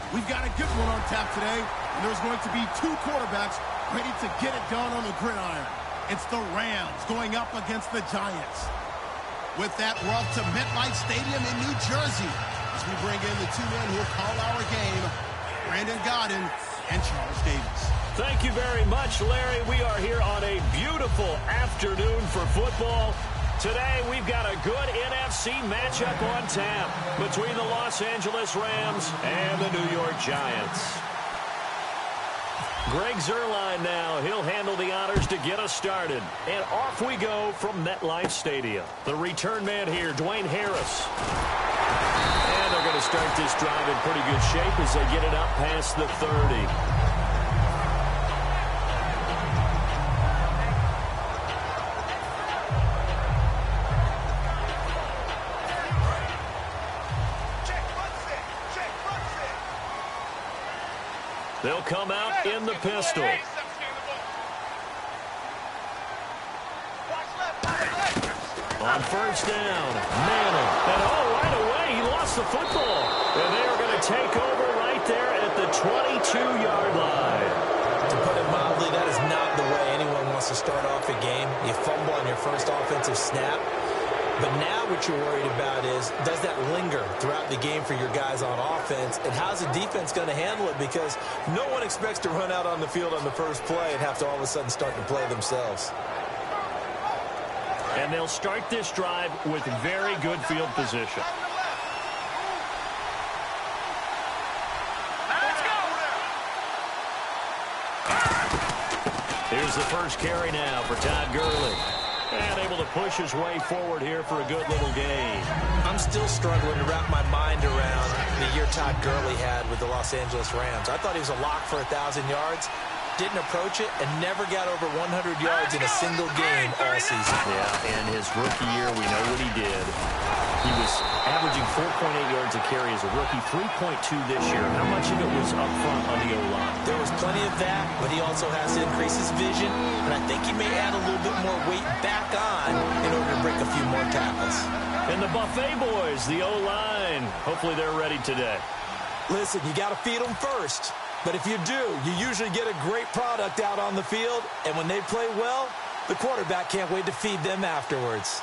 We've got a good one on tap today, and there's going to be two quarterbacks ready to get it done on the gridiron. It's the Rams going up against the Giants. With that, we're off to MetLife Stadium in New Jersey as we bring in the two men who will call our game, Brandon Godden and Charles Davis. Thank you very much, Larry. We are here on a beautiful afternoon for football. Today, we've got a good NFC matchup on tap between the Los Angeles Rams and the New York Giants. Greg Zuerlein now. He'll handle the honors to get us started. And off we go from MetLife Stadium. The return man here, Dwayne Harris. And they're going to start this drive in pretty good shape as they get it up past the 30. They'll come out in the pistol. On first down, Manning. And right away, he lost the football. And they are going to take over right there at the 22-yard line. To put it mildly, that is not the way anyone wants to start off a game. You fumble on your first offensive snap. But now what you're worried about is, does that linger throughout the game for your guys on offense? And how's the defense going to handle it? Because no one expects to run out on the field on the first play and have to all of a sudden start to play themselves. And they'll start this drive with very good field position. Here's the first carry now for Todd Gurley. And able to push his way forward here for a good little gain. I'm still struggling to wrap my mind around the year Todd Gurley had with the Los Angeles Rams. I thought he was a lock for 1,000 yards. Didn't approach it and never got over 100 yards in a single game all season. Yeah, in his rookie year, we know what he did. He was averaging 4.8 yards a carry as a rookie, 3.2 this year. How much of it was up front on the O-line? There was plenty of that, but he also has to increase his vision, and I think he may add a little bit more weight back on in order to break a few more tackles. And the Buffet boys, the O-line, hopefully they're ready today. Listen, you got to feed them first. But if you do, you usually get a great product out on the field, and when they play well, the quarterback can't wait to feed them afterwards.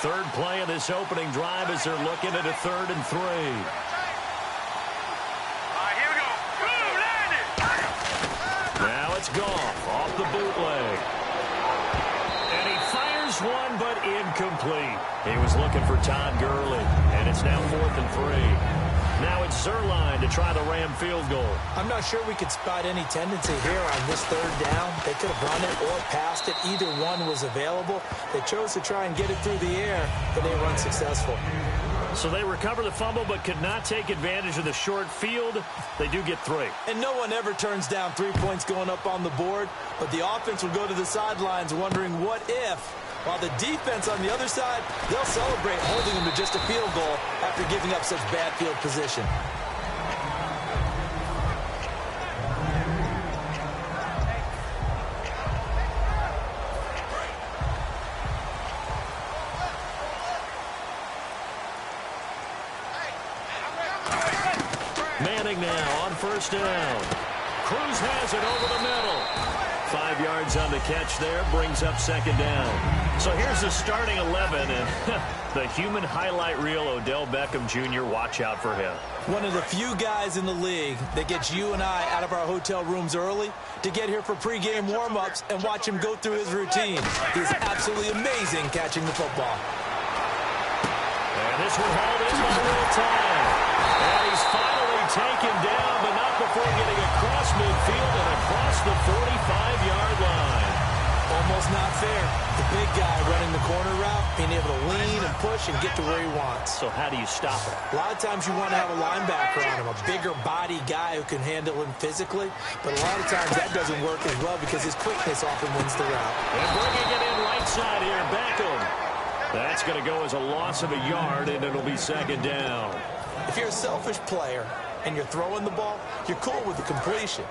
Third play of this opening drive as they're looking at a 3rd and 3. Here we go. Now it's Goff off the bootleg. And he fires one, but incomplete. He was looking for Todd Gurley, and it's now 4th and 3. Now it's Zuerlein to try the Ram field goal. I'm not sure we could spot any tendency here on this 3rd down. They could have run it or passed it. Either one was available. They chose to try and get it through the air, but they were unsuccessful. So they recover the fumble but could not take advantage of the short field. They do get 3. And no one ever turns down 3 points going up on the board, but the offense will go to the sidelines wondering what if. While the defense on the other side, they'll celebrate holding them to just a field goal after giving up such bad field position. Manning now on first down. Cruz has it over the middle. 5 yards on the catch there, brings up 2nd down. So here's the starting 11, and the human highlight reel, Odell Beckham Jr., watch out for him. One of the few guys in the league that gets you and I out of our hotel rooms early to get here for pregame warm-ups and watch him go through his routine. He's absolutely amazing catching the football. And this one hauled in by real time. And he's finally taken down, but not before getting across midfield and across the 45-yard line. Almost not fair. The big guy running the corner route, being able to lean and push and get to where he wants. So how do you stop it? A lot of times you want to have a linebacker on him, a bigger body guy who can handle him physically. But a lot of times that doesn't work as well because his quickness often wins the route. And bringing it in right side here, Beckham. That's going to go as a loss of a yard, and it'll be 2nd down. If you're a selfish player and you're throwing the ball, you're cool with the completion.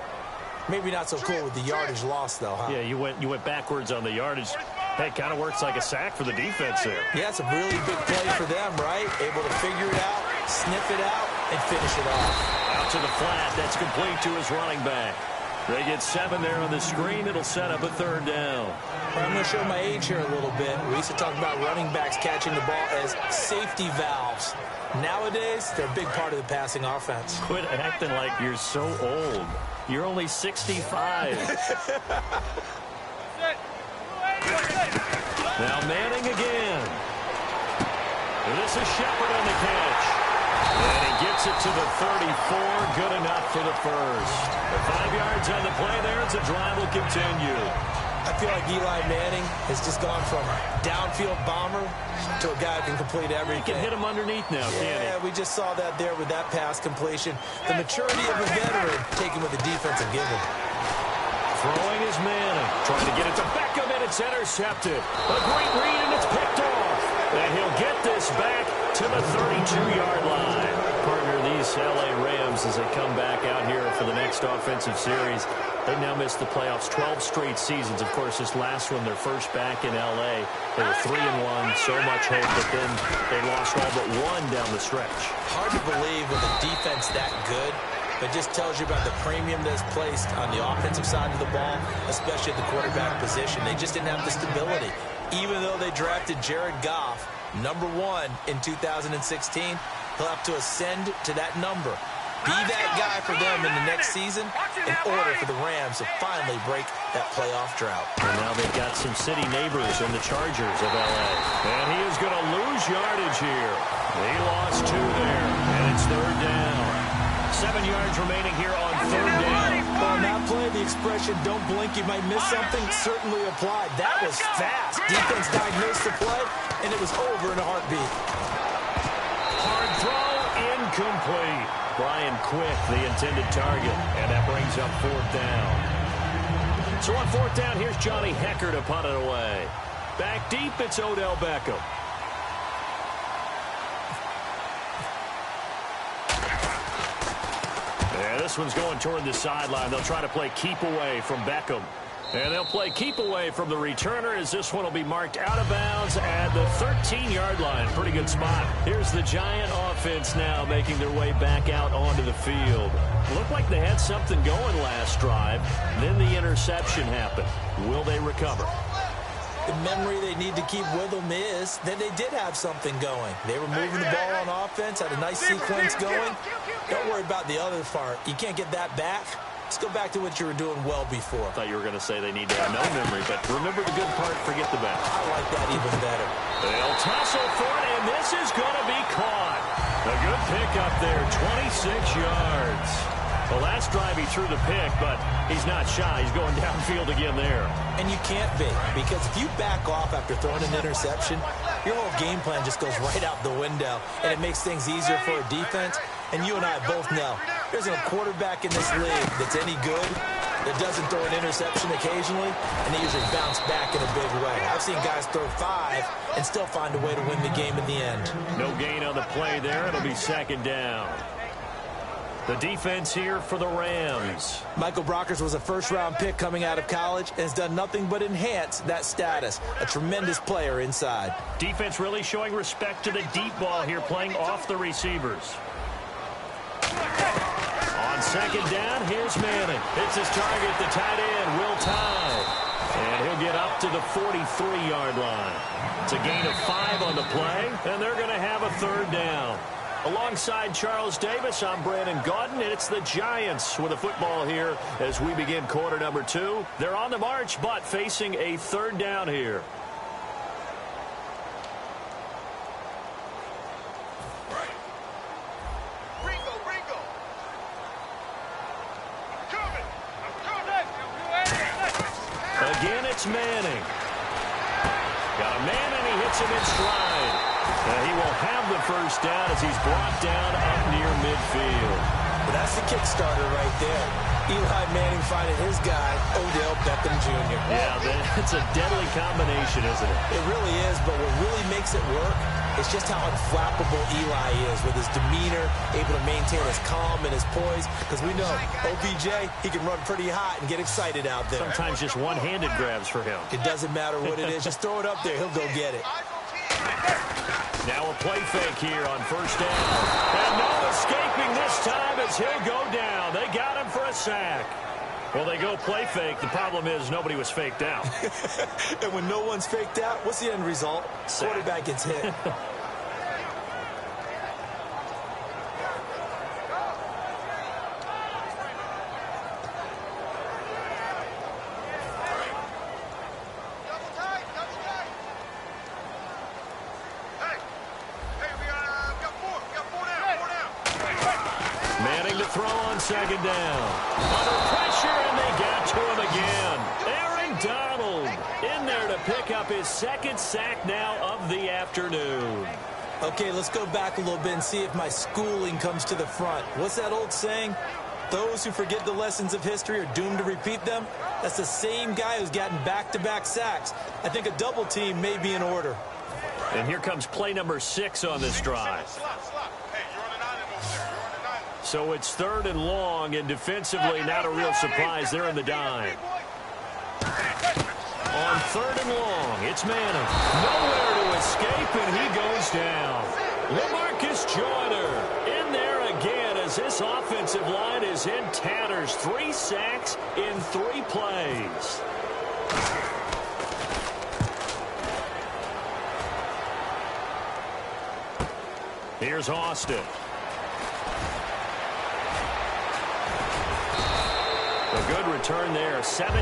Maybe not so cool with the yardage loss, though, huh? Yeah, you went backwards on the yardage. Hey, it kind of works like a sack for the defense there. Yeah, it's a really big play for them, right? Able to figure it out, sniff it out, and finish it off. to the flat. That's complete to his running back. They get 7 there on the screen. It'll set up a 3rd down. I'm going to show my age here a little bit. We used to talk about running backs catching the ball as safety valves. Nowadays, they're a big part of the passing offense. Quit acting like you're so old. You're only 65. Now Manning again. This is Shepard on the catch. And he gets it to the 34. Good enough for the first. 5 yards on the play there as the drive will continue. I feel like Eli Manning has just gone from downfield bomber to a guy who can complete everything. He can hit him underneath now, can't he? Yeah, we just saw that there with that pass completion. The maturity of a veteran taken with the defensive given. Throwing is Manning. Trying to get it to Beckham, and it's intercepted. A great read, and it's picked off. And he'll get this back to the 32-yard line. Partner, these L.A. Rams, as they come back out here for the next offensive series, they've now missed the playoffs 12 straight seasons. Of course, this last one, their first back in L.A. They were 3-1, so much hope, but then they lost all but one down the stretch. Hard to believe with a defense that good. It just tells you about the premium that's placed on the offensive side of the ball, especially at the quarterback position. They just didn't have the stability. Even though they drafted Jared Goff, #1 in 2016, he'll have to ascend to that number. Be that guy for them in the next season in order for the Rams to finally break that playoff drought. And now they've got some city neighbors in the Chargers of L.A. And he is going to lose yardage here. He lost 2 there, and it's 3rd down. 7 yards remaining here on 3rd down. On that play, the expression, don't blink, you might miss something, certainly applied. That was fast. Defense diagnosed the play, and it was over in a heartbeat. Hard throw, incomplete. Brian Quick, the intended target, and that brings up 4th down. So on 4th down, here's Johnny Hecker to punt it away. Back deep, it's Odell Beckham. Yeah, this one's going toward the sideline. They'll try to play keep away from Beckham. And they'll play keep away from the returner as this one will be marked out of bounds at the 13-yard line. Pretty good spot. Here's the Giant offense now making their way back out onto the field. Looked like they had something going last drive. Then the interception happened. Will they recover? The memory they need to keep with them is that they did have something going. They were moving the ball on offense, had a nice sequence going. Don't worry about the other part. You can't get that back. Let's go back to what you were doing well before. I thought you were going to say they need to have no memory, but remember the good part, forget the bad. I like that even better. They'll tussle for it, and this is going to be caught. A good pickup there, 26 yards. The last drive he threw the pick, but he's not shy. He's going downfield again there. And you can't be, because if you back off after throwing an interception, your whole game plan just goes right out the window, and it makes things easier for a defense. And you and I both know there's a quarterback in this league that's any good that doesn't throw an interception occasionally, and they usually bounce back in a big way. I've seen guys throw 5 and still find a way to win the game in the end. No gain on the play there. It'll be 2nd down. The defense here for the Rams. Michael Brockers was a first-round pick coming out of college and has done nothing but enhance that status. A tremendous player inside. Defense really showing respect to the deep ball here, playing off the receivers. On 2nd down, here's Manning. It's his target, the tight end, Will Tye. And he'll get up to the 43-yard line. It's a gain of 5 on the play, and they're going to have a 3rd down. Alongside Charles Davis, I'm Brandon Gaudin, and it's the Giants with a football here as we begin quarter number 2. They're on the march, but facing a 3rd down here. Again, it's Manning. Got a man, and he hits him in stride. He will have the 1st down as he's brought down up near midfield. But that's the Kickstarter right there. Eli Manning finding his guy, Odell Beckham Jr. Yeah, it's a deadly combination, isn't it? It really is, but what really makes it work is just how unflappable Eli is with his demeanor, able to maintain his calm and his poise. Because we know, OBJ, he can run pretty hot and get excited out there. Sometimes just one-handed grabs for him. It doesn't matter what it is. Just throw it up there. He'll go get it. Now a play fake here on first down. And no escaping this time as he'll go down. They got him for a sack. Well, they go play fake. The problem is nobody was faked out. And when no one's faked out, what's the end result? Sack. Quarterback gets hit. Second down. Under pressure, and they got to him again. Aaron Donald in there to pick up his second sack now of the afternoon. Okay, let's go back a little bit and see if my schooling comes to the front. What's that old saying? Those who forget the lessons of history are doomed to repeat them. That's the same guy who's gotten back-to-back sacks. I think a double team may be in order. And here comes play number 6 on this drive. So it's 3rd and long, and defensively not a real surprise. They're in the dime. On 3rd and long, it's Manning. Nowhere to escape, and he goes down. LaMarcus Joyner in there again as this offensive line is in tatters. 3 sacks in 3 plays. Here's Austin. A good return there, 17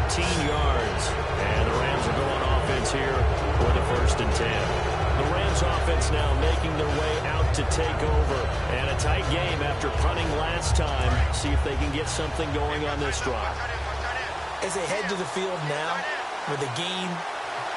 yards. And the Rams are going offense here for the 1st and 10. The Rams offense now making their way out to take over. And a tight game after punting last time. See if they can get something going on this drive. As they head to the field now, with the game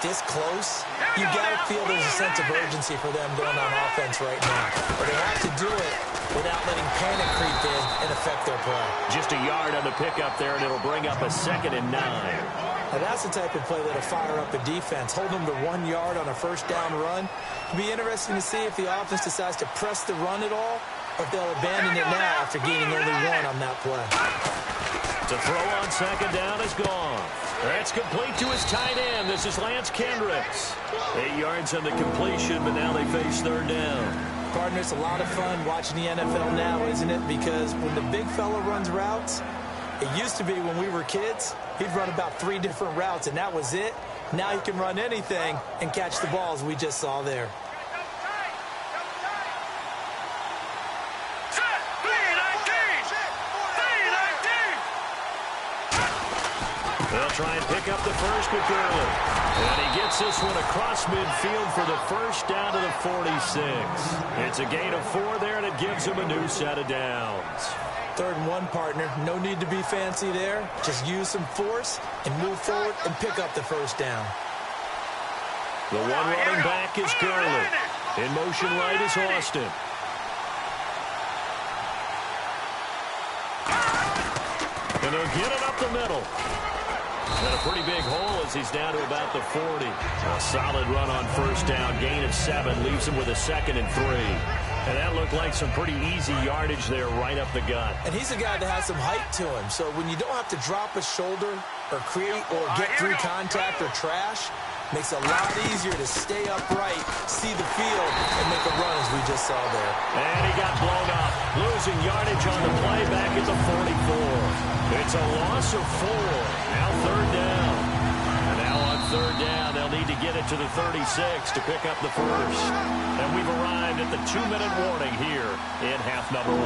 this close, you got to feel there's a sense of urgency for them going on offense right now. But they have to do it without letting panic creep in and affect their play. Just a yard on the pickup there, and it'll bring up a 2nd and 9. Now that's the type of play that'll fire up a defense. Hold them to 1 yard on a first down run. It'll be interesting to see if the offense decides to press the run at all, or if they'll abandon it now after gaining only 1 on that play. To throw on 2nd down is gone. That's complete to his tight end. This is Lance Kendricks. 8 yards on the completion, but now they face 3rd down. Partner, it's a lot of fun watching the NFL now, isn't it? Because when the big fella runs routes, it used to be when we were kids, he'd run about 3 different routes, and that was it. Now he can run anything and catch the balls we just saw there. They'll try and pick up the first with Gurley. And he gets this one across midfield for the first down to the 46. It's a gain of 4 there, and it gives him a new set of downs. 3rd and 1, partner. No need to be fancy there. Just use some force and move forward and pick up the first down. The one running back is Gurley. In motion right is Austin. And they'll get it up the middle. And a pretty big hole as he's down to about the 40. A solid run on first down. Gain of 7 leaves him with a 2nd and 3. And that looked like some pretty easy yardage there right up the gut. And he's a guy that has some height to him. So when you don't have to drop a shoulder or create or get through contact or trash, makes it a lot easier to stay upright, see the field, and make a run as we just saw there. And he got blown up. Losing yardage on the play back at the 44. It's a loss of 4. Now 3rd down. And now on 3rd down, they'll need to get it to the 36 to pick up the first. And we've arrived at the 2-minute warning here in half number 1.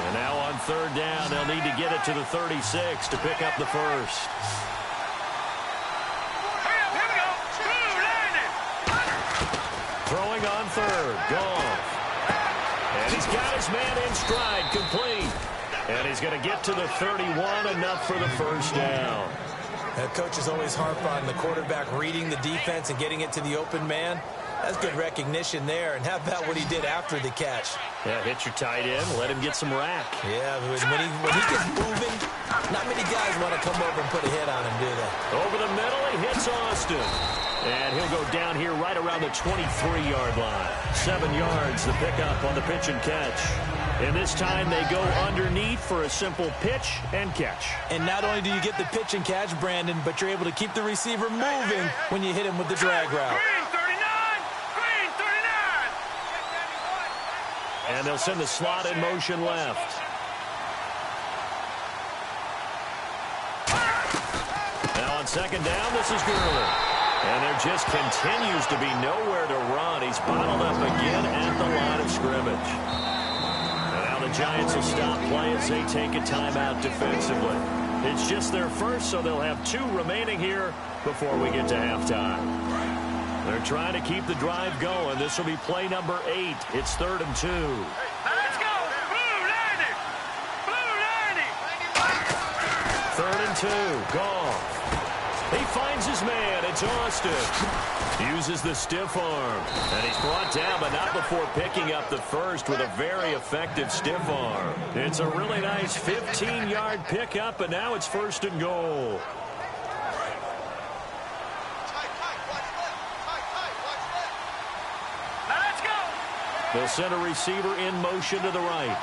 And now on 3rd down, they'll need to get it to the 36 to pick up the first. Throwing on 3rd, Goff. And he's got his man in stride, complete. And he's going to get to the 31, enough for the first down. Coaches always harp on the quarterback reading the defense and getting it to the open man. That's good recognition there. And how about what he did after the catch? Yeah, hit your tight end, let him get some rack. Yeah, when he gets moving, not many guys want to come over and put a hit on him, do they? Over the middle, he hits Austin. And he'll go down here right around the 23-yard line. 7 yards, the pickup on the pitch and catch. And this time they go underneath for a simple pitch and catch. And not only do you get the pitch and catch, Brandon, but you're able to keep the receiver moving when you hit him with the drag route. And they'll send the slot in motion left. Now on second down, this is Gurley. And there just continues to be nowhere to run. He's bottled up again at the line of scrimmage. And now the Giants will stop play as they take a timeout defensively. It's just their first, so they'll have 2 remaining here before we get to halftime. They're trying to keep the drive going. This will be play number 8. It's 3rd and 2. Let's go! Blue 90! Blue 90! 3rd and 2. Goff. He finds his man. It's Austin. Uses the stiff arm. And he's brought down, but not before picking up the first with a very effective stiff arm. It's a really nice 15-yard pickup, and now it's 1st and goal. They'll send a receiver in motion to the right.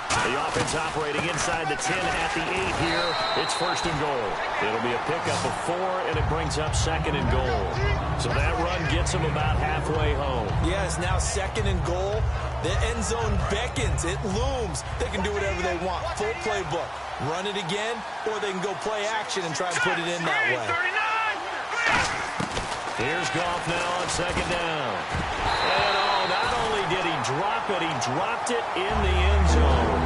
The offense operating inside the 10 at the 8 here. It's 1st and goal. It'll be a pickup of 4, and it brings up 2nd and goal. So that run gets them about halfway home. Yeah, it's now 2nd and goal. The end zone beckons. It looms. They can do whatever they want. Full playbook. Run it again, or they can go play action and try to put it in that way. Here's Goff now on 2nd down. And not only did he drop it, he dropped it in the end zone.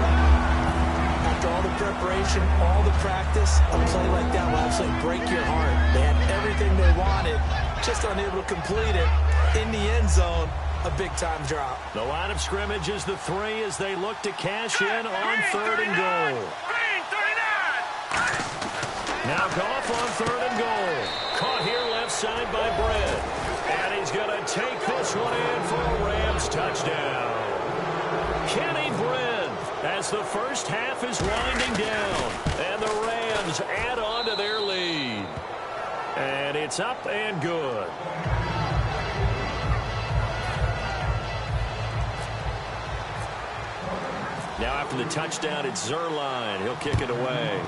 After all the preparation, all the practice, a play like that will absolutely break your heart. They had everything they wanted, just unable to complete it. In the end zone, a big-time drop. The line of scrimmage is the 3 as they look to cash in on 3rd and goal. Now Goff on 3rd and goal. Caught here left side by Brett. And he's going to take this one in for a Rams touchdown. Kenny Brett, as the first half is winding down. And the Rams add on to their lead. And it's up and good. Now after the touchdown, it's Zerline. He'll kick it away.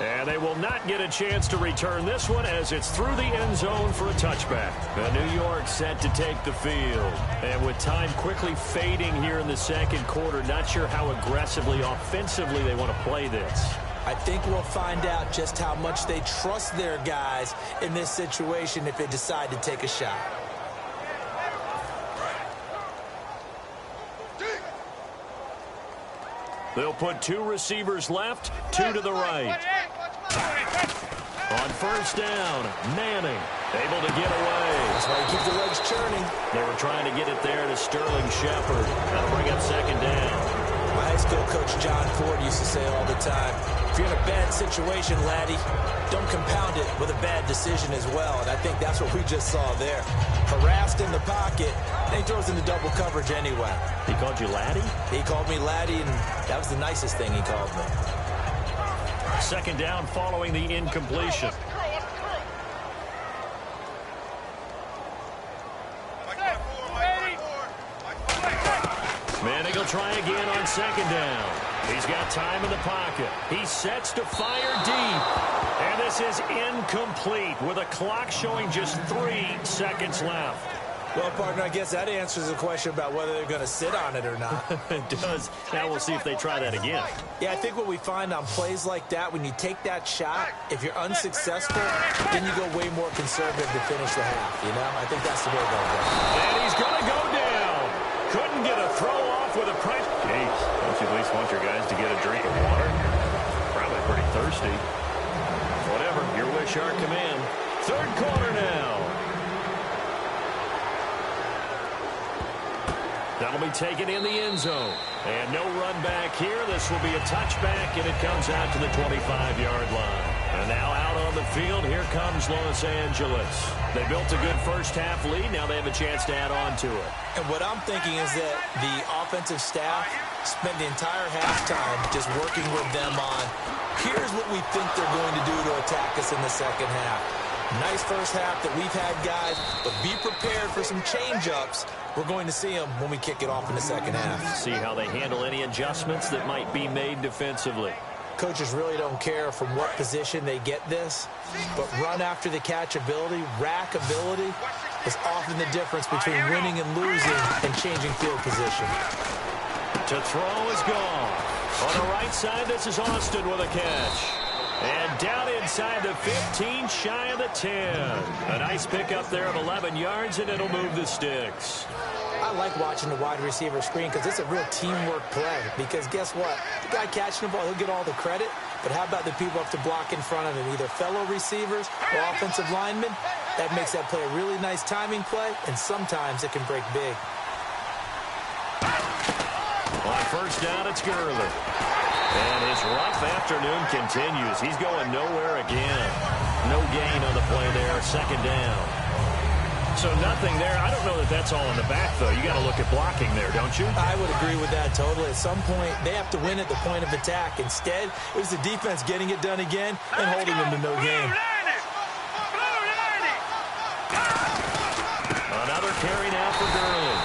And they will not get a chance to return this one as it's through the end zone for a touchback. New York set to take the field. And with time quickly fading here in the 2nd quarter, not sure how aggressively, offensively they want to play this. I think we'll find out just how much they trust their guys in this situation if they decide to take a shot. They'll put 2 receivers left, 2 to the right. On 1st down, Manning able to get away. That's why you keep the legs churning. They were trying to get it there to Sterling Shepard. That'll bring up 2nd down. My high school coach John Ford used to say all the time, if you're in a bad situation, laddie, don't compound it with a bad decision as well. And I think that's what we just saw there. Harassed in the pocket, then he throws into double coverage anyway. He called you laddie? He called me laddie, and that was the nicest thing he called me. 2nd down following the incompletion. Manning will try again on 2nd down. He's got time in the pocket. He sets to fire deep. And this is incomplete with a clock showing just 3 seconds left. Well, partner, I guess that answers the question about whether they're going to sit on it or not. It does. Now we'll see if they try that again. Yeah, I think what we find on plays like that, when you take that shot, if you're unsuccessful, then you go way more conservative to finish the half, you know? I think that's the way they'll go. And he's going to go down. Couldn't get a throw off with a price. Jeez, don't you at least want your guys to get a drink of water? Probably pretty thirsty. Whatever, your wish, our command. 3rd quarter now. That'll be taken in the end zone. And no run back here. This will be a touchback, and it comes out to the 25-yard line. And now out on the field, here comes Los Angeles. They built a good first-half lead. Now they have a chance to add on to it. And what I'm thinking is that the offensive staff spent the entire halftime just working with them on, here's what we think they're going to do to attack us in the 2nd half. Nice first half that we've had, guys, but be prepared for some change-ups. We're going to see them when we kick it off in the second half. See how they handle any adjustments that might be made defensively. Coaches really don't care from what position they get this, but run after the catch ability, rack ability, is often the difference between winning and losing and changing field position. To throw is gone. On the right side, this is Austin with a catch. And down inside the 15, shy of the 10. A nice pickup there of 11 yards, and it'll move the sticks. I like watching the wide receiver screen because it's a real teamwork play. Because guess what? The guy catching the ball, he'll get all the credit. But how about the people up to block in front of him, either fellow receivers or offensive linemen? That makes that play a really nice timing play, and sometimes it can break big. On first down, it's Gurley. And his rough afternoon continues. He's going nowhere again. No gain on the play there, second down. So nothing there. I don't know that that's all in the back, though. You got to look at blocking there, don't you? I would agree with that totally. At some point, they have to win at the point of attack. Instead, it was the defense getting it done again and holding them to no gain. Another carry now for Gurley.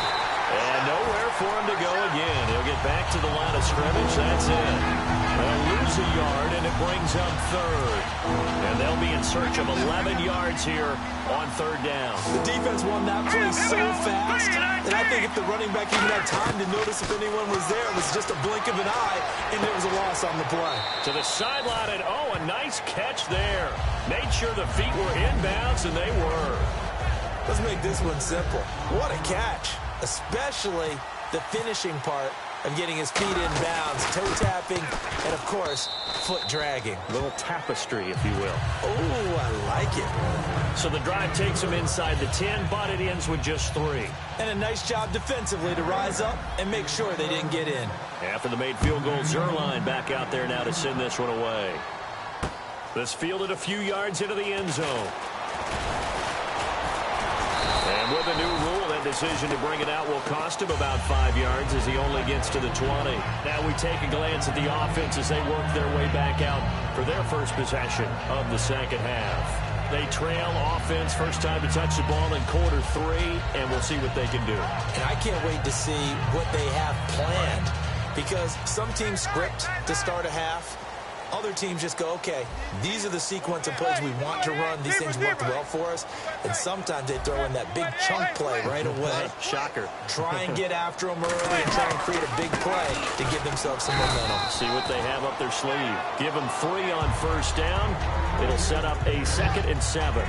And nowhere for him to go again. He'll get back to the line of scrimmage. That's it. They'll lose a yard, and it brings up third. And they'll be in search of 11 yards here on third down. The defense won that play so fast, and I think if the running back even had time to notice if anyone was there, it was just a blink of an eye, and there was a loss on the play. To the sideline, and oh, a nice catch there. Made sure the feet were inbounds, and they were. Let's make this one simple. What a catch, especially the finishing part of getting his feet in bounds, toe tapping, and, of course, foot dragging. A little tapestry, if you will. Oh, I like it. So the drive takes him inside the 10, but it ends with just 3. And a nice job defensively to rise up and make sure they didn't get in. After the made field goal, Zerline back out there now to send this one away. This fielded a few yards into the end zone. And with a new rule, that decision to bring it out will cost him about 5 yards as he only gets to the 20. Now we take a glance at the offense as they work their way back out for their first possession of the second half. They trail offense, first time to touch the ball in quarter 3, and we'll see what they can do. And I can't wait to see what they have planned, because some teams script to start a half. Other teams just go, okay, these are the sequence of plays we want to run. These things worked well for us. And sometimes they throw in that big chunk play right away. Shocker. Try and get after them early and try and create a big play to give themselves some momentum. See what they have up their sleeve. Give them 3 on first down. It'll set up a 2nd and 7.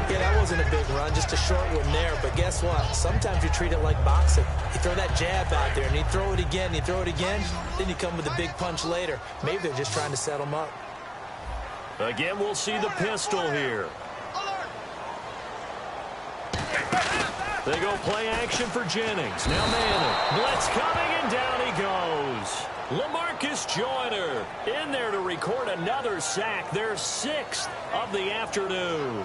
Yeah, that wasn't a big run, just a short one there. But guess what? Sometimes you treat it like boxing. You throw that jab out there, and you throw it again, you throw it again, then you come with a big punch later. Maybe they're just trying to set them up. Again, we'll see the pistol here. They go play action for Jennings. Now Manning. Blitz coming, and down he goes. LaMarcus Joyner in there to record another sack. Their 6th of the afternoon.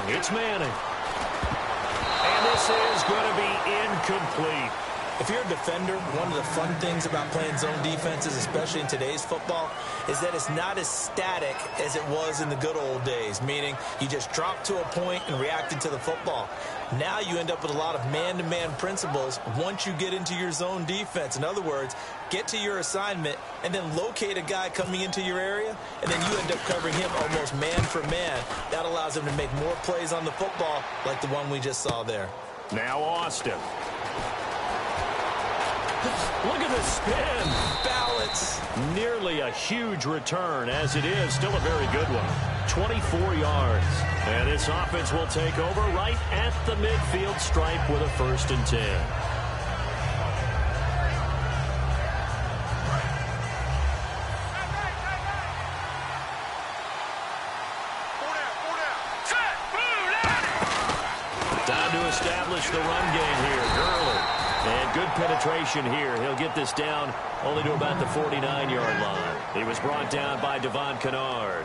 It's Manning. And this is going to be incomplete. If you're a defender, one of the fun things about playing zone defenses, especially in today's football, is that it's not as static as it was in the good old days, meaning you just drop to a point and reacted to the football. Now you end up with a lot of man-to-man principles once you get into your zone defense. In other words, get to your assignment and then locate a guy coming into your area, and then you end up covering him almost man for man. That allows him to make more plays on the football like the one we just saw there. Now Austin. Look at the spin. Balance. Nearly a huge return, as it is. Still a very good one. 24 yards. And this offense will take over right at the midfield stripe with a 1st and 10. Time to establish the run game here. Gurley. And good penetration here. He'll get this down only to about the 49-yard line. He was brought down by Devon Kennard.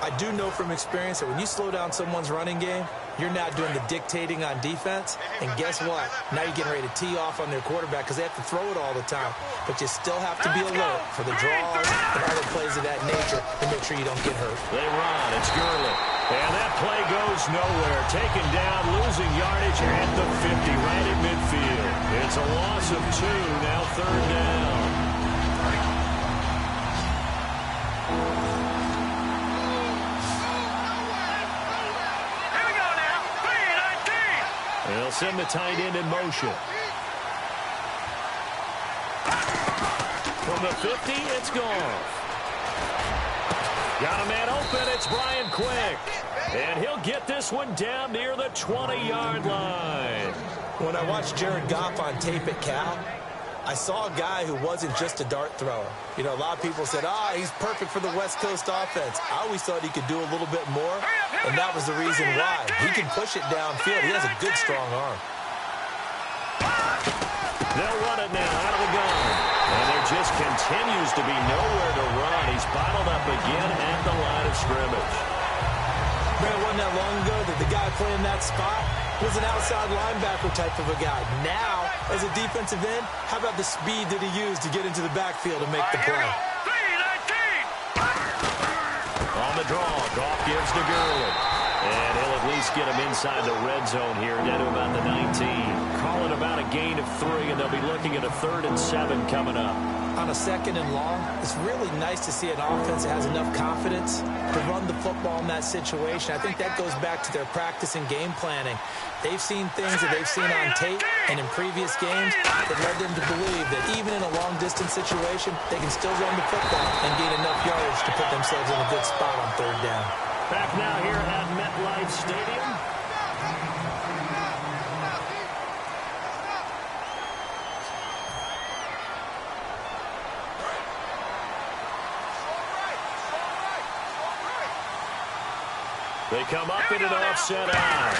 I do know from experience that when you slow down someone's running game, you're not doing the dictating on defense. And guess what? Now you're getting ready to tee off on their quarterback because they have to throw it all the time. But you still have to be alert for the draws and other plays of that nature to make sure you don't get hurt. They run. It's Gurley. And that play goes nowhere. Taken down, losing yardage at the 50, right at midfield. It's a loss of 2, now 3rd down. They'll send the tight end in motion. From the 50, it's gone. Got a man open. It's Brian Quick. And he'll get this one down near the 20-yard line. When I watched Jared Goff on tape at Cal, I saw a guy who wasn't just a dart thrower. You know, a lot of people said, he's perfect for the West Coast offense. I always thought he could do a little bit more, and that was the reason why. He can push it downfield. He has a good, strong arm. They'll run it now out of the gun. And there just continues to be nowhere to run. He's bottled up again at the line of scrimmage. Man, it wasn't that long ago that the guy playing that spot was an outside linebacker type of a guy. Now, as a defensive end, how about the speed that he used to get into the backfield and make the play? On the draw, Goff gives to Gurley. And he'll at least get him inside the red zone here, down to about the 19. Call it about a gain of 3, and they'll be looking at a 3rd and 7 coming up. On a 2nd and long, it's really nice to see an offense that has enough confidence to run the football in that situation. I think that goes back to their practice and game planning. They've seen things that they've seen on tape and in previous games that led them to believe that even in a long-distance situation, they can still run the football and gain enough yardage to put themselves in a good spot on 3rd down. Back now here at MetLife Stadium. They come up in an offset eye.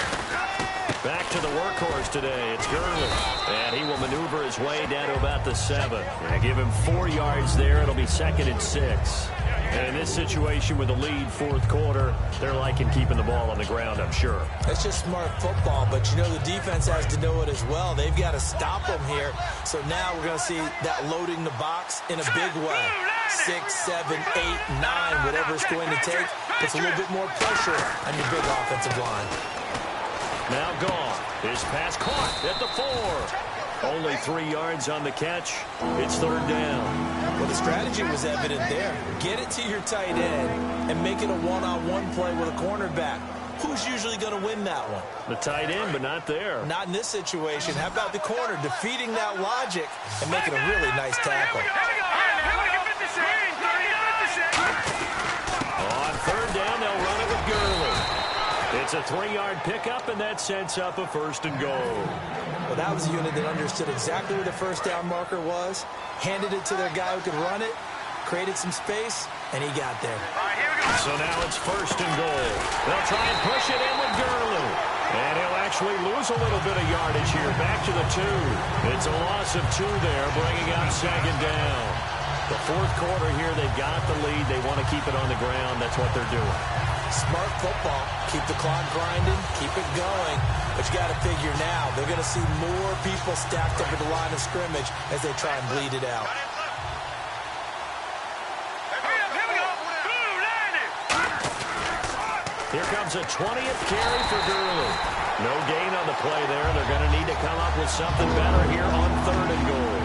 Back to the workhorse today. It's Gurley. And he will maneuver his way down to about the 7. And give him 4 yards there. It'll be 2nd and 6. And in this situation with the lead 4th quarter, they're liking keeping the ball on the ground, I'm sure. It's just smart football, but you know the defense has to know it as well. They've got to stop them here. So now we're going to see that loading the box in a big way. 6, 7, 8, 9, whatever it's going to take. Puts a little bit more pressure on your big offensive line. Now Goff. His pass caught at the 4. Only 3 yards on the catch. It's 3rd down. Well, the strategy was evident there. Get it to your tight end and make it a one-on-one play with a cornerback. Who's usually going to win that one? The tight end, but not there. Not in this situation. How about the corner defeating that logic and making a really nice tackle? On 3rd down, they'll run it with Gurley. It's a 3-yard pickup, and that sets up a 1st and goal. Well, that was a unit that understood exactly where the 1st down marker was, handed it to their guy who could run it, created some space, and he got there. So now it's 1st and goal. They'll try and push it in with Gurley. And he'll actually lose a little bit of yardage here. Back to the 2. It's a loss of 2 there, bringing up 2nd down. The 4th quarter here, they've got the lead. They want to keep it on the ground. That's what they're doing. Smart football. Keep the clock grinding. Keep it going. But you got to figure now, they're going to see more people stacked up at the line of scrimmage as they try and bleed it out. Here comes a 20th carry for Gurley. No gain on the play there. They're going to need to come up with something better here on 3rd and goal.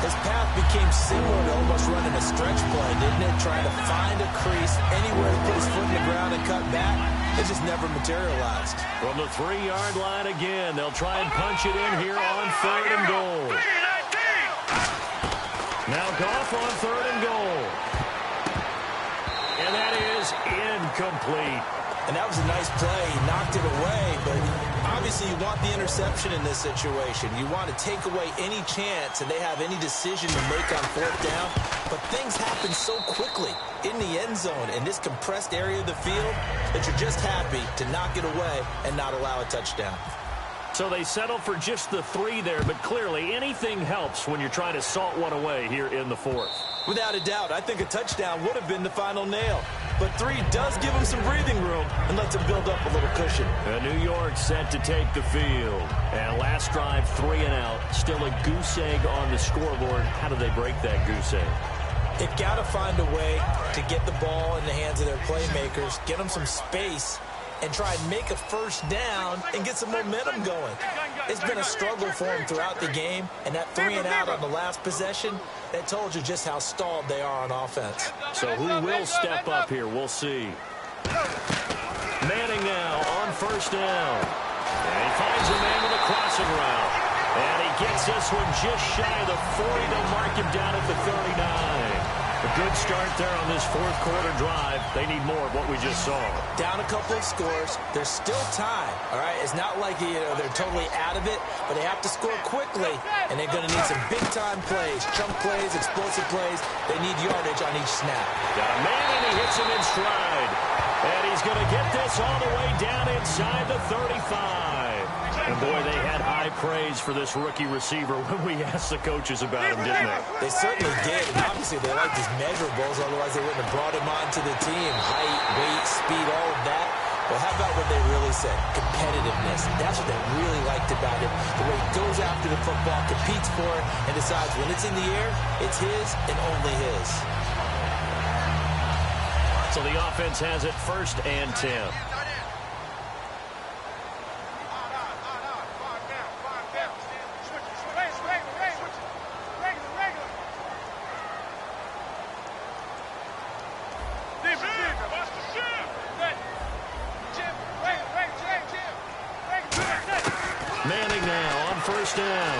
His path became similar to almost running a stretch play, didn't it? Trying to find a crease, anywhere to put his foot in the ground and cut back. It just never materialized. From the 3-yard line again, they'll try and punch it in here on 3rd and goal. Now Goff on 3rd and goal. And that is incomplete. And that was a nice play. He knocked it away, but obviously you want the interception in this situation. You want to take away any chance that they have any decision to make on 4th down. But things happen so quickly in the end zone in this compressed area of the field that you're just happy to knock it away and not allow a touchdown. So they settle for just the 3 there, but clearly anything helps when you're trying to salt one away here in the 4th. Without a doubt, I think a touchdown would have been the final nail. But 3 does give them some breathing room and lets them build up a little cushion. New York set to take the field. And last drive, 3 and out. Still a goose egg on the scoreboard. How do they break that goose egg? They've got to find a way to get the ball in the hands of their playmakers, get them some space, and try and make a first down and get some momentum going. It's been a struggle for them throughout the game, and that 3 and out on the last possession, that told you just how stalled they are on offense. So who will step up here? We'll see. Manning now on first down. And he finds a man with a crossing route. And he gets this one just shy of the 40. They'll mark him down at the 39. A good start there on this 4th quarter drive. They need more of what we just saw. Down a couple of scores. There's still time, all right? It's not like, they're totally out of it, but they have to score quickly, and they're going to need some big-time plays, chunk plays, explosive plays. They need yardage on each snap. Got a man, and he hits him in stride. And he's going to get this all the way down inside the 35. And, boy, they had high praise for this rookie receiver when we asked the coaches about him, didn't they? They certainly did, and obviously they liked his measurables, otherwise they wouldn't have brought him onto the team. Height, weight, speed, all of that. Well, how about what they really said? Competitiveness. That's what they really liked about him. The way he goes after the football, competes for it, and decides when it's in the air, it's his and only his. So the offense has it 1st and 10. Manning now on first down.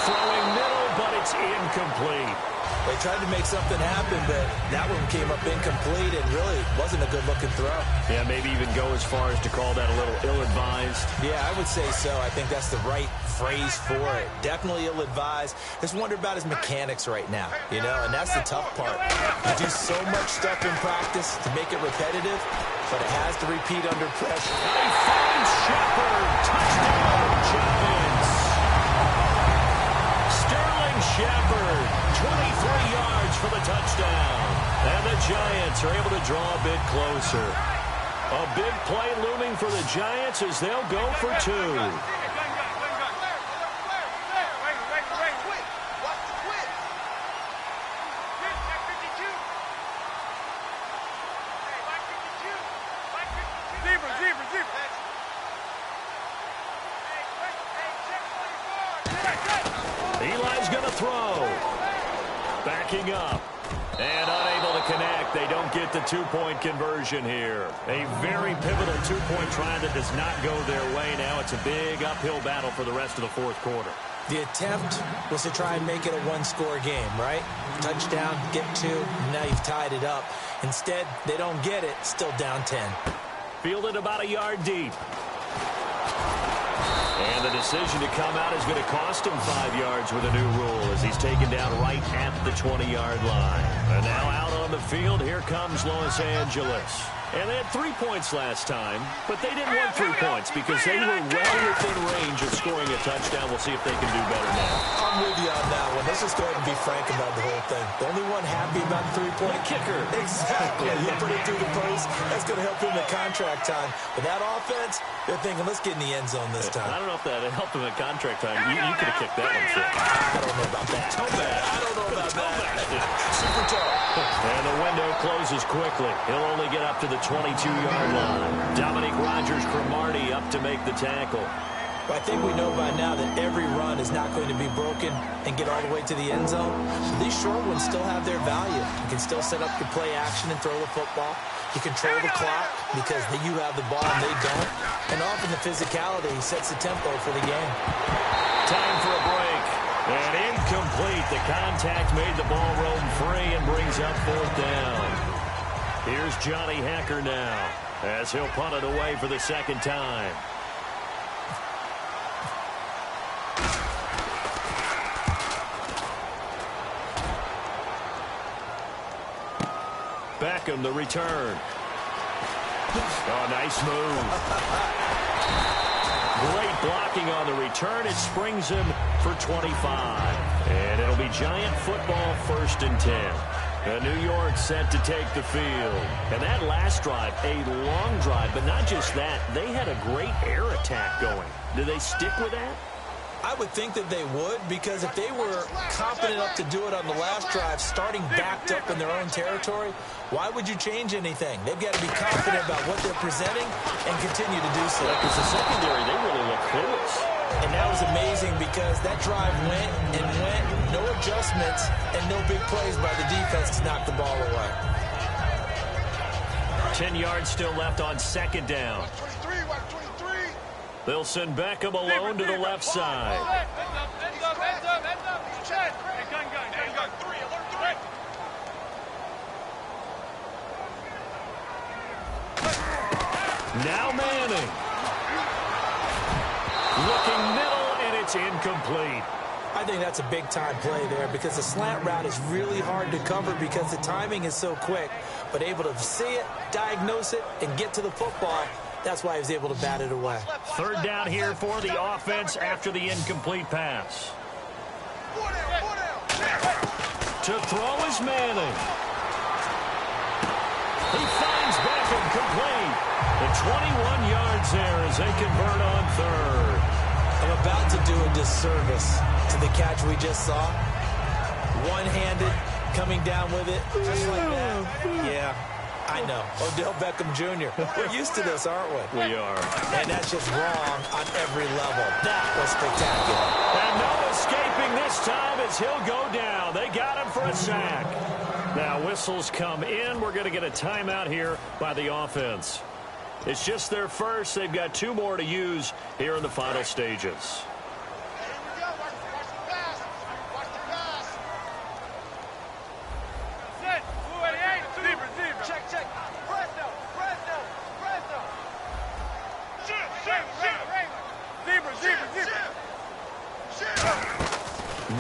Throwing middle, but it's incomplete. They tried to make something happen, but that one came up incomplete and really wasn't a good-looking throw. Yeah, maybe even go as far as to call that a little ill-advised. Yeah, I would say so. I think that's the right phrase for it. Definitely ill-advised. Just wonder about his mechanics right now, and that's the tough part. You do so much stuff in practice to make it repetitive, but it has to repeat under pressure. He finds Shepard. Touchdown, Giants. Sterling Shepard, 23 yards for the touchdown. And the Giants are able to draw a bit closer. A big play looming for the Giants as they'll go for 2. Eli's going to throw. Backing up. And unable to connect. They don't get the 2-point conversion here. A very pivotal 2-point try that does not go their way. Now it's a big uphill battle for the rest of the 4th quarter. The attempt was to try and make it a 1-score game, right? Touchdown, get 2, now you've tied it up. Instead, they don't get it, still down 10. Fielded about a yard deep. And the decision to come out is going to cost him 5 yards with a new rule as he's taken down right at the 20-yard line. And now out on the field, here comes Los Angeles. And they had 3 points last time, but they didn't want 3 points because they were well within range of scoring a touchdown. We'll see if they can do better now. I'm with you on that one. Let's just go ahead and be frank about the whole thing. The only one happy about the 3-point kicker. Exactly. You put it through the post, that's going to help him at contract time. But that offense, they're thinking, let's get in the end zone this time. I don't know if that helped him at contract time. You could have kicked that one too. I don't know about that. I don't know about that. Super tough. And the window closes quickly. He'll only get up to the 22-yard line. Dominique Rodgers-Cromartie up to make the tackle. Well, I think we know by now that every run is not going to be broken and get all the way to the end zone. But these short ones still have their value. You can still set up your play action and throw the football. You control the clock because you have the ball and they don't. And often the physicality sets the tempo for the game. Time for a break. And incomplete. The contact made the ball roam free and brings up 4th down. Here's Johnny Hacker now as he'll punt it away for the 2nd time. Beckham, the return. Oh, nice move. Great blocking on the return. It springs him for 25. And it'll be Giant football, 1st and 10. New York set to take the field. And that last drive, a long drive, but not just that. They had a great air attack going. Do they stick with that? I would think that they would, because if they were confident enough to do it on the last drive, starting backed up in their own territory, why would you change anything? They've got to be confident about what they're presenting and continue to do so. Because the secondary, they really look clueless. And that was amazing because that drive went and went, no adjustments, and no big plays by the defense to knock the ball away. 10 yards still left on 2nd down. They'll send Beckham alone to the left side. Now Manning. Looking middle, and it's incomplete. I think that's a big-time play there because the slant route is really hard to cover because the timing is so quick. But able to see it, diagnose it, and get to the football, that's why he was able to bat it away. 3rd down here for the offense after the incomplete pass. To throw is Manning. He finds Beckham complete. The 21 yards there as they convert on 3rd. I'm about to do a disservice to the catch we just saw. One-handed, coming down with it, just like that. Yeah, I know. Odell Beckham Jr. We're used to this, aren't we? We are. And that's just wrong on every level. That was spectacular. And no escaping this time as he'll go down. They got him for a sack. Now whistles come in. We're going to get a timeout here by the offense. It's just their first. They've got 2 more to use here in the final stages.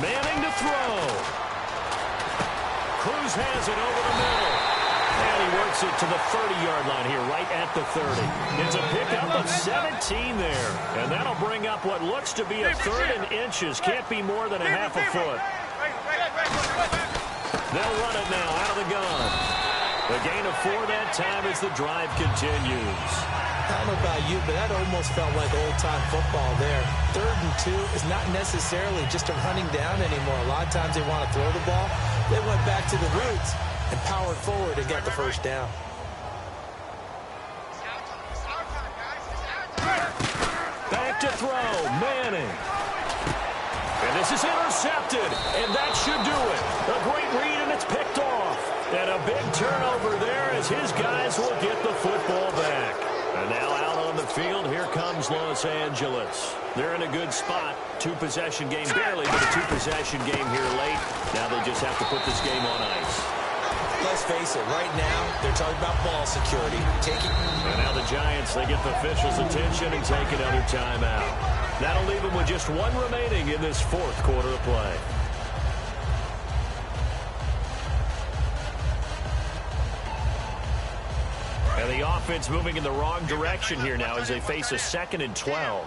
Manning to throw. Cruz has it over the middle. And he works it to the 30-yard line here, right at the 30. It's a pickup of 17 there. And that'll bring up what looks to be a 3rd and inches. Can't be more than a half a foot. They'll run it now out of the gun. The gain of 4 that time as the drive continues. I don't know about you, but that almost felt like old-time football there. 3rd and 2 is not necessarily just a running down anymore. A lot of times they want to throw the ball. They went back to the roots and powered forward and got the 1st down. Back to throw, Manning. And this is intercepted, and that should do it. A great read, and it's picked off. And a big turnover there as his guys will get the football back. And now out on the field, here comes Los Angeles. They're in a good spot. 2-possession game, barely, but a 2-possession game here late. Now they just have to put this game on ice. Let's face it, right now, they're talking about ball security. And now the Giants, they get the officials' attention and take another timeout. That'll leave them with just 1 remaining in this 4th quarter of play. And the offense moving in the wrong direction here now as they face a 2nd and 12.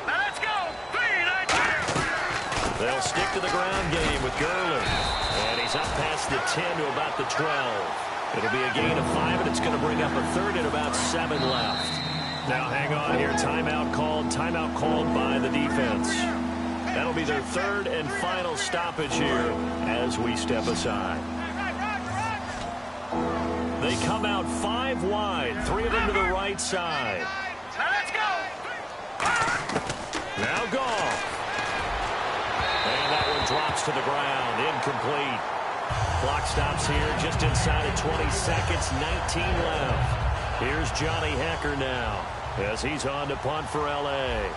Now let's go. 3, 19. They'll stick to the ground game with Gurley. And he's up past the 10 to about the 12. It'll be a gain of 5, and it's going to bring up a 3rd and about 7 left. Now hang on here. Timeout called by the defense. That'll be their 3rd and final stoppage here as we step aside. They come out 5 wide, 3 of them to the right side. Now let's go. Now Goff. And that one drops to the ground, incomplete. Clock stops here just inside of 20 seconds, 19 left. Here's Johnny Hecker now as he's on to punt for L.A.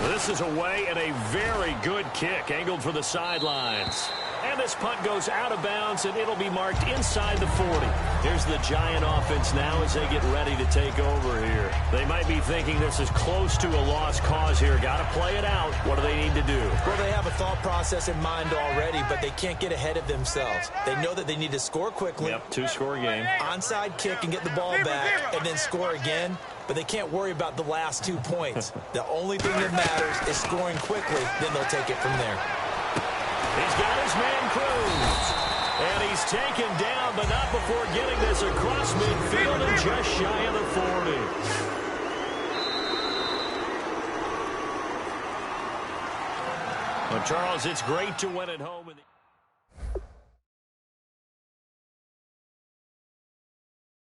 This is away and a very good kick angled for the sidelines. And this punt goes out of bounds, and it'll be marked inside the 40. Here's the Giant offense now as they get ready to take over here. They might be thinking this is close to a lost cause here. Got to play it out. What do they need to do? Well, they have a thought process in mind already, but they can't get ahead of themselves. They know that they need to score quickly. Yep, two-score game. Onside kick and get the ball back, and then score again. But they can't worry about the last 2 points. The only thing that matters is scoring quickly. Then they'll take it from there. He's got his man Cruz. And he's taken down, but not before getting this across midfield and just shy of the 40. Well, Charles, it's great to win at home.